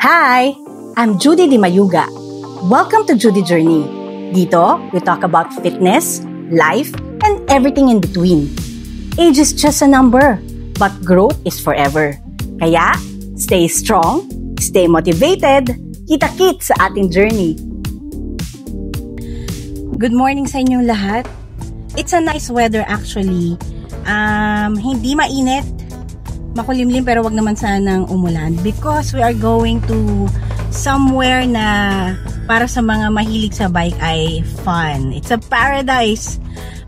Hi! I'm Judy Di Mayuga. Welcome to Judy Journey. Dito, we talk about fitness, life, and everything in between. Age is just a number, but growth is forever. Kaya, stay strong, stay motivated, kita-kit sa ating journey. Good morning sa inyong lahat. It's a nice weather actually. Hindi mainit, makulimlim pero wag naman sanang umulan because we are going to somewhere na para sa mga mahilig sa bike ay fun. It's a paradise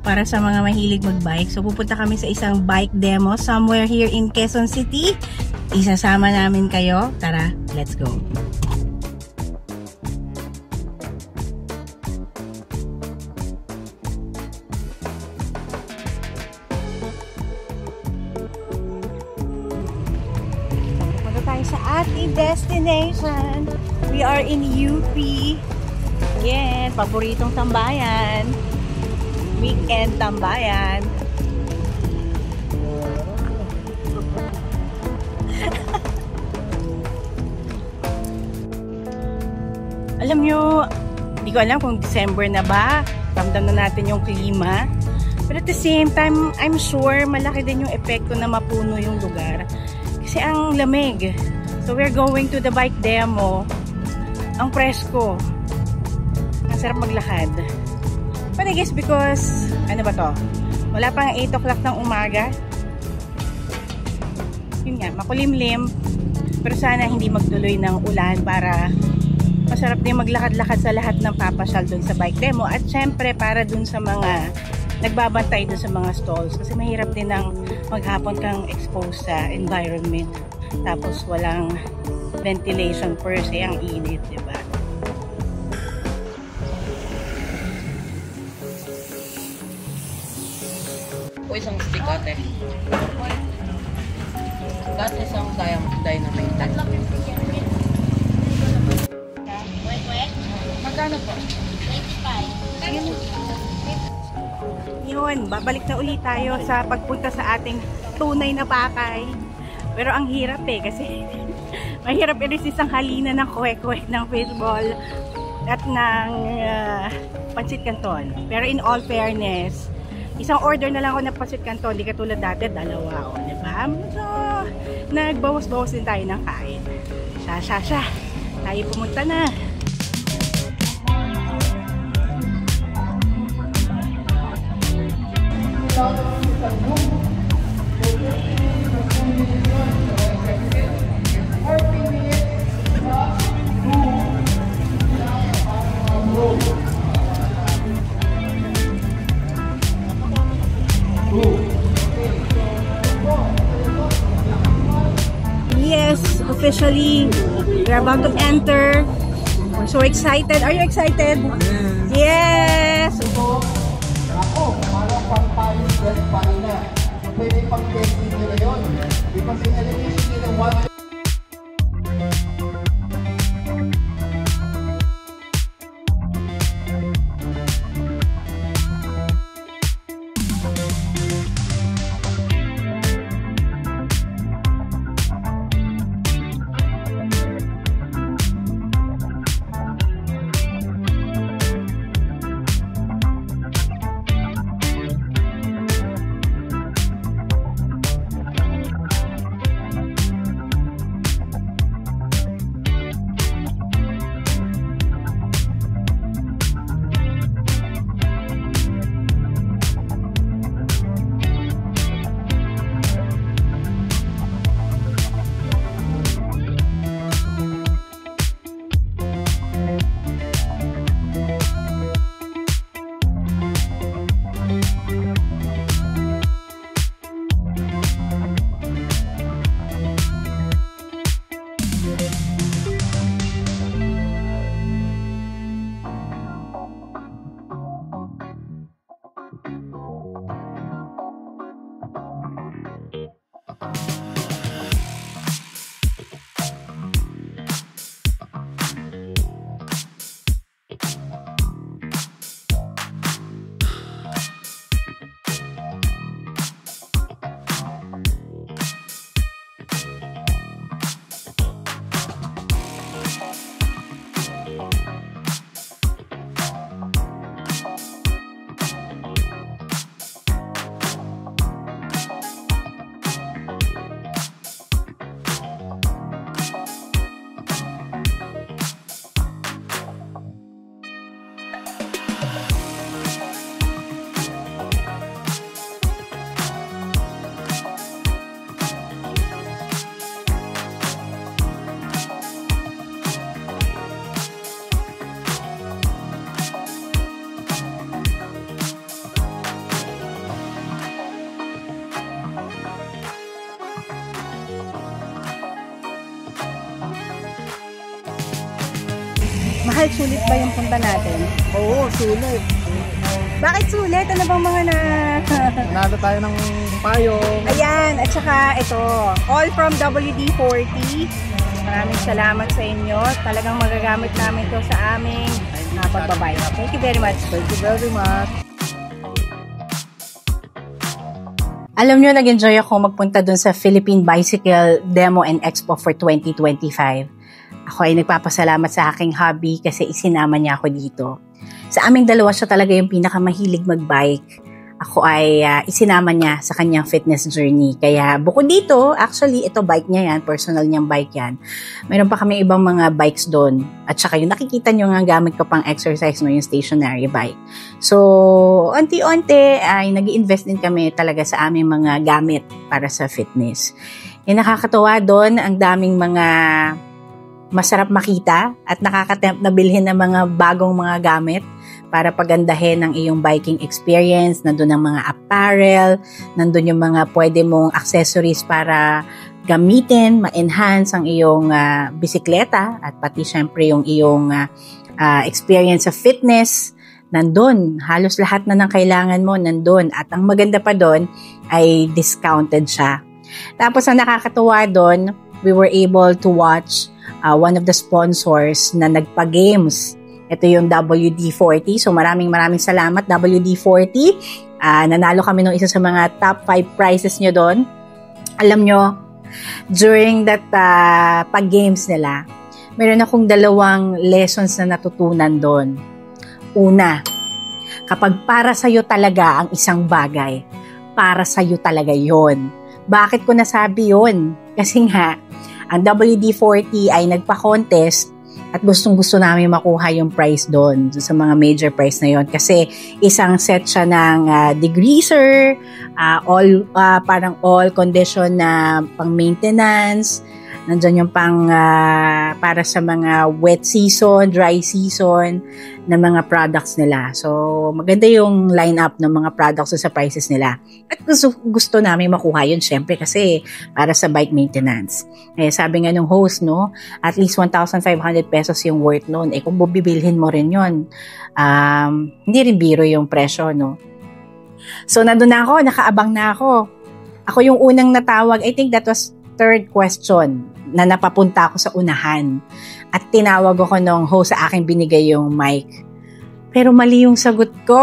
para sa mga mahilig magbike. So pupunta kami sa isang bike demo somewhere here in Quezon City. Isasama namin kayo. Tara, let's go. Sa ating destination. We are in UP. Yes, paboritong tambayan. Weekend tambayan. Alam nyo, hindi ko alam kung December na ba. Ramdam na natin yung klima. But at the same time, I'm sure malaki din yung epekto na mapuno yung lugar. Kasi ang lamig. So we're going to the bike demo. Ang presko. Ang sarap maglakad. But I guess because, ano ba to? Wala pang 8 o'clock ng umaga. Yun nga, makulimlim. Pero sana hindi magtuloy ng ulan para masarap din maglakad-lakad sa lahat ng papasyal dun sa bike demo. At syempre para dun sa mga nagbabantay dun sa mga stalls. Kasi mahirap din ng maghapon kang exposed sa environment. Tapos walang ventilation per se, ang init, diba? O isang stick ate. Kat isang dynamite. Magkano po? 25. Yun, babalik na ulit tayo sa pagpunta sa ating tunay na Pakay. Pero ang hirap kasi mahirap i-resist ang halina ng kwek-kwek ng fishball at ng pancit canton. Pero in all fairness, isang order na lang ako ng pancit canton, di katulad dati, dalawa ako, diba? So, nagbawas-bawas din tayo ng kain. Siya. Tayo pumunta na. Yes, officially, we're about to enter. We're so excited. Are you excited? Yes! Ako, parang pang-pilot dahil pa rin na. So, pwede pang-testing nyo na yun. Because yung elimination nila, one Mahal, sulit ba yung punta natin? Oo, sulit. Bakit sulit? Ano bang mga na... Nanalo tayo ng payong. Ayan, at saka ito, all from WD-40. Maraming salamat sa inyo. Talagang magagamit namin to sa aming pagbabay. Thank you very much. Thank you very much. Alam nyo, nag-enjoy ako magpunta dun sa Philippine Bicycle Demo and Expo for 2025. Ako ay nagpapasalamat sa aking hubby kasi isinama niya ako dito. Sa aming dalawa, siya talaga yung pinakamahilig magbike. Ako ay isinama niya sa kanyang fitness journey. Kaya bukod dito, actually, ito bike niya yan, personal niyang bike yan. Mayroon pa kami ibang mga bikes doon. At saka yung nakikita niyo nga gamit ko pang exercise, no, yung stationary bike. So, onti-onti ay nag-i-invest din kami talaga sa aming mga gamit para sa fitness. Yung nakakatawa doon, ang daming mga masarap makita at nakakatempt na bilhin ng mga bagong mga gamit para pagandahin ang iyong biking experience. Nandun ang mga apparel, nandun yung mga pwede mong accessories para gamitin, ma-enhance ang iyong bisikleta at pati syempre yung iyong experience sa fitness. Nandun, halos lahat na ng kailangan mo nandun. At ang maganda pa doon ay discounted siya. Tapos ang nakakatuwa doon, we were able to watch one of the sponsors na nagpa-games. Ito yung WD-40. So maraming salamat WD-40. Nanalo kami ng isa sa mga top 5 prizes nyo doon. Alam nyo, during that pag-games nila, meron akong 2 lessons na natutunan doon. Una, kapag para sa'yo talaga ang isang bagay, para sa'yo talaga yon. Bakit ko nasabi yon? Kasi nga, ang WD-40 ay nagpa-contest at gustong-gusto namin makuha yung prize doon sa mga major prize na yon. Kasi isang set siya ng degreaser, parang all condition na pang maintenance. Nandyan yung pang para sa mga wet season, dry season na mga products nila. So, maganda yung lineup ng mga products sa prices nila. At gusto namin makuha yun, syempre, kasi para sa bike maintenance. Eh, sabi nga nung host, no, at least 1,500 pesos yung worth nun. Eh, kung bubibilhin mo rin yun, hindi rin biro yung presyo, no. So, nandun na ako, nakaabang na ako. Ako yung unang natawag, I think that was 3rd question na napapunta ako sa unahan. At tinawag ako nung host sa akin binigay yung mic. Pero mali yung sagot ko.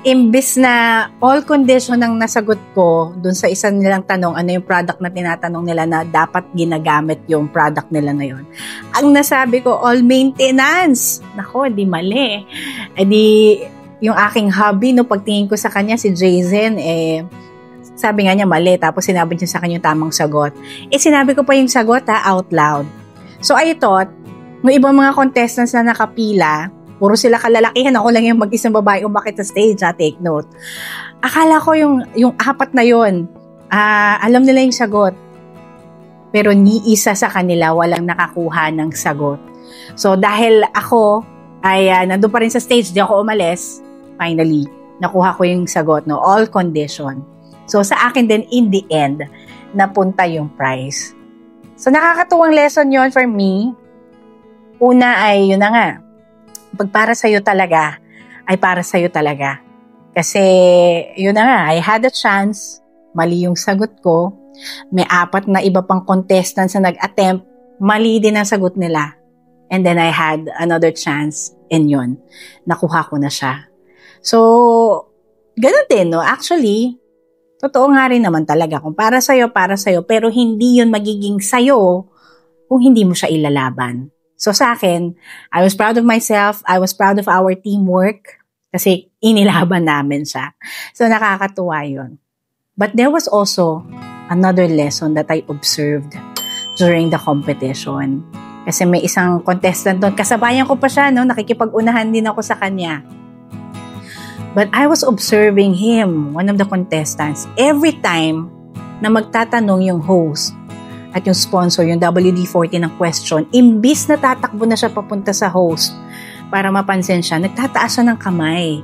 Imbis na all condition ang nasagot ko dun sa isa nilang tanong, ano yung product na tinatanong nila na dapat ginagamit yung product nila na yun. Ang nasabi ko, all maintenance. Nako, di mali. Eh di, yung aking hubby, no, pagtingin ko sa kanya, si Jason, sabi nga niya mali, tapos sinabi niya sa kanya yung tamang sagot. Sinabi ko pa yung sagot out loud. So I thought, ng ibang mga contestants na nakapila, puro sila kalalakihan, ako lang yung mag-isang babae umakit sa stage, take note. Akala ko yung 4 na yun, alam nila yung sagot. Pero ni isa sa kanila walang nakakuha ng sagot. So dahil ako ay nandun pa rin sa stage, di ako umalis, finally, nakuha ko yung sagot, no, all condition. So, sa akin din, in the end, napunta yung prize. So, nakakatuwang lesson yon for me. Una ay, yun na nga, pag para sa'yo talaga, ay para sa'yo talaga. Kasi, yun na nga, I had a chance, mali yung sagot ko, may 4 na iba pang contestants na nag-attempt, mali din ang sagot nila. And then, I had another chance, and yun, nakuha ko na siya. So, ganun din, no? Actually, totoo nga rin naman talaga kung para sa'yo, pero hindi yun magiging sa'yo kung hindi mo siya ilalaban. So sa akin, I was proud of myself, I was proud of our teamwork kasi inilaban namin siya. So nakakatuwa yun. But there was also another lesson that I observed during the competition. Kasi may isang contestant doon, kasabayan ko pa siya, no? Nakikipag-unahan din ako sa kanya. But I was observing him, one of the contestants, every time na magtatanong yung host at yung sponsor, yung WD-40 ng question, imbis na tatakbo na siya papunta sa host para mapansin siya, nagtataas siya ng kamay.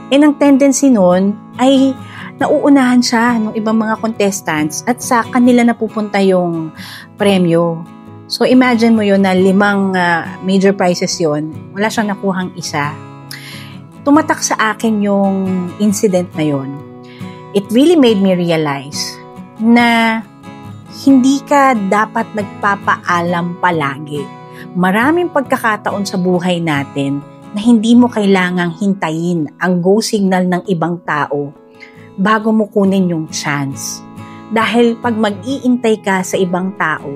Ang tendency nun ay nauunahan siya ng ibang mga contestants at sa kanila napupunta yung premyo. So imagine mo yun na 5 major prizes yun, wala siyang nakuhang isa. Tumatak sa akin yung incident na yun. It really made me realize na hindi ka dapat nagpapaalam palagi. Maraming pagkakataon sa buhay natin na hindi mo kailangang hintayin ang go signal ng ibang tao bago mo kunin yung chance. Dahil pag mag-iintay ka sa ibang tao,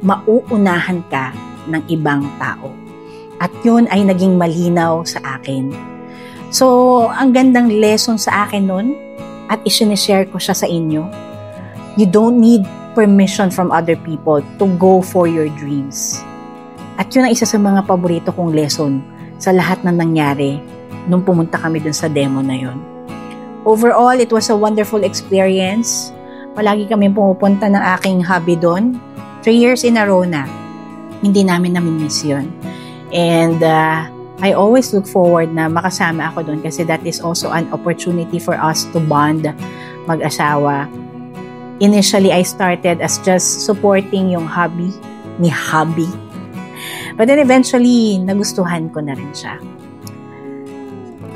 mauunahan ka ng ibang tao. At yun ay naging malinaw sa akin. So, ang gandang lesson sa akin nun, at isinishare ko siya sa inyo, you don't need permission from other people to go for your dreams. At yun ang isa sa mga paborito kong lesson sa lahat ng nangyari nung pumunta kami dun sa demo na yun. Overall, it was a wonderful experience. Palagi kami pumupunta ng aking hubby dun. 3 years in a row na. Hindi namin namimiss yun. And I always look forward na makasama ako dun kasi that is also an opportunity for us to bond mag-asawa. Initially, I started as just supporting yung hobby ni hubby. But then eventually, nagustuhan ko na rin siya.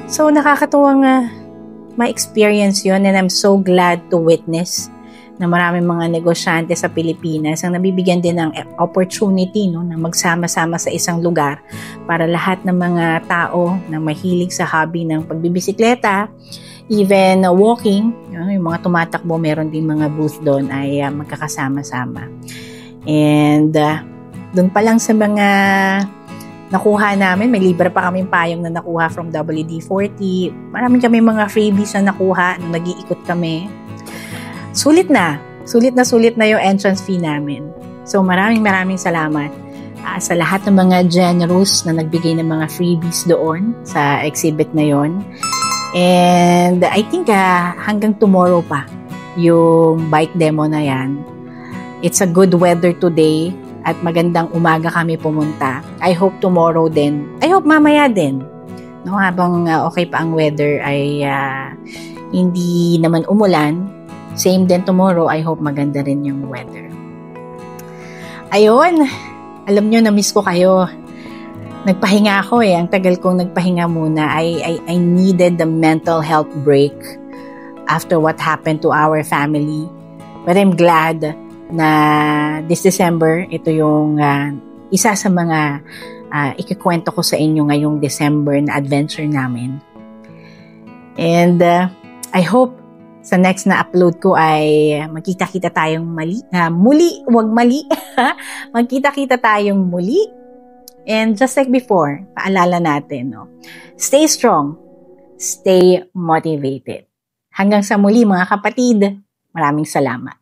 So, nakakatuwang ma-experience yun and I'm so glad to witness na maraming mga negosyante sa Pilipinas ang nabibigyan din ng opportunity no, na magsama-sama sa isang lugar para lahat ng mga tao na mahilig sa hobby ng pagbibisikleta, even walking, yung mga tumatakbo, meron din mga booth doon ay magkakasama-sama. And doon pa lang sa mga nakuha namin, may libre pa kaming payong na nakuha from WD-40. Maraming kami mga freebies na nakuha nung nag-iikot kami. Sulit na yung entrance fee namin. So maraming salamat sa lahat ng mga generous na nagbigay ng mga freebies doon sa exhibit na yon. And I think hanggang tomorrow pa yung bike demo na yan. It's a good weather today. At magandang umaga kami pumunta. I hope tomorrow din. I hope mamaya din. No, habang okay pa ang weather ay hindi naman umulan. Same din tomorrow. I hope maganda rin yung weather. Ayun. Alam nyo, na-miss ko kayo. Nagpahinga ako Ang tagal kong nagpahinga muna. I needed the mental health break after what happened to our family. But I'm glad na this December, ito yung isa sa mga ikikwento ko sa inyo ngayong December na adventure namin. And I hope sa next na upload ko ay magkita-kita tayong muli. Magkita-kita tayong muli. And just like before, paalala natin, no? Stay strong. Stay motivated. Hanggang sa muli mga kapatid. Maraming salamat.